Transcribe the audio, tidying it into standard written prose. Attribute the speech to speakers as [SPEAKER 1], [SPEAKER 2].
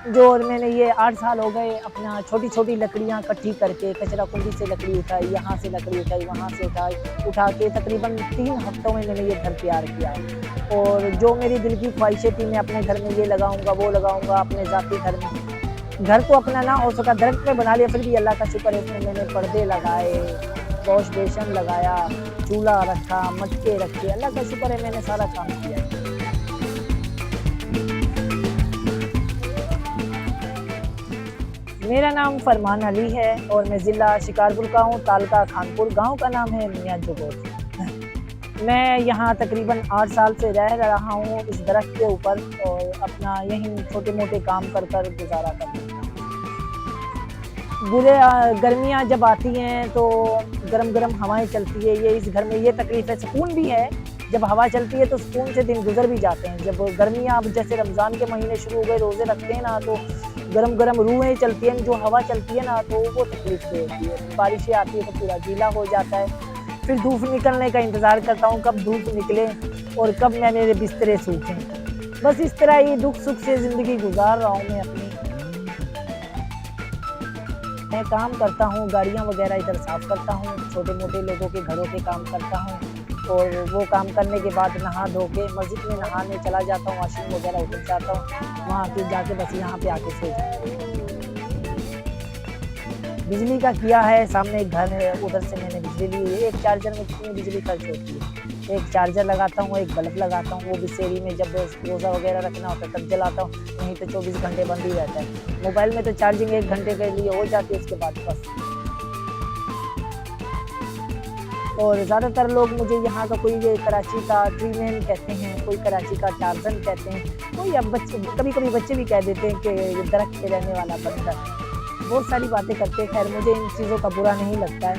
[SPEAKER 1] जो और मैंने ये 8 साल हो गए अपना छोटी-छोटी लकड़ियाँ इकट्ठी करके कचरा कुंडी से लकड़ी उठाई, यहाँ से लकड़ी उठाई, वहाँ से उठा के तकरीबन 3 हफ्तों में मैंने ये घर तैयार किया। और जो मेरी दिल की ख्वाहिशें थी मैं अपने घर में ये लगाऊँगा, वो लगाऊँगा अपने ज़ाती घर में। घर तो अपना ना हो सका दरख्त में बना लिया, फिर भी अल्लाह का शुक्र है उसमें मैंने पर्दे लगाए, वॉश बेसिन लगाया, चूल्हा रखा, मटके रखे, अल्लाह का शुक्र है मैंने सारा काम किया। मेरा नाम फरमान अली है और मैं ज़िला शिकारपुर का हूँ, तालका खानपुर, गाँव का नाम है मियाँ जोगोर। मैं यहाँ तकरीबन 8 साल से रह रहा हूँ इस दरख्त के ऊपर और अपना यहीं छोटे-मोटे काम कर गुज़ारा कर लेता हूँ। गर्मियाँ जब आती हैं तो गरम-गरम हवाएँ चलती है, ये इस घर में ये तकलीफ़ है, सुकून भी है। जब हवा चलती है तो सुकून से दिन गुज़र भी जाते हैं। जब गर्मियाँ अब जैसे रमज़ान के महीने शुरू हो गए, रोज़े रखते हैं ना तो गरम-गरम रूहें चलती हैं, जो हवा चलती है ना तो वो तकलीफ़ दे होती है। बारिशें आती है तो पूरा गीला हो जाता है। फिर धूप निकलने का इंतज़ार करता हूँ कब धूप निकले और कब मेरे बिस्तरे सूखें। बस इस तरह ही दुख-सुख से ज़िंदगी गुज़ार रहा हूँ मैं अपनी। मैं काम करता हूँ, गाड़ियाँ वग़ैरह इधर साफ़ करता हूँ, छोटे-मोटे लोगों के घरों के काम करता हूँ और वो काम करने के बाद नहा धो के मस्जिद में नहाने चला जाता हूँ, वॉशरूम वग़ैरह उतर जाता हूँ, वहाँ फिर जाके बस यहाँ पे आके सो जाता हूँ। बिजली का किया है, सामने एक घर है, उधर से मैंने बिजली ली हुई है। एक चार्जर में कितनी बिजली खर्च होती है। एक चार्जर लगाता हूँ, एक बल्ब लगाता हूँ, वो भी सेरी में जब रोज़ा वग़ैरह रखना होता है तब जलाता हूँ, नहीं तो 24 घंटे बंद ही रहता है। मोबाइल में तो चार्जिंग 1 घंटे के लिए हो जाती है, उसके बाद बस। और ज़्यादातर लोग मुझे यहाँ का कोई ये कराची का ट्री मैन कहते हैं, कोई कराची का टार्ज़न कहते हैं, कोई अब बच्चे कभी-कभी बच्चे भी कह देते हैं कि दरख्त पे रहने वाला बंदर। बहुत सारी बातें करते हैं, खैर मुझे इन चीज़ों का बुरा नहीं लगता है।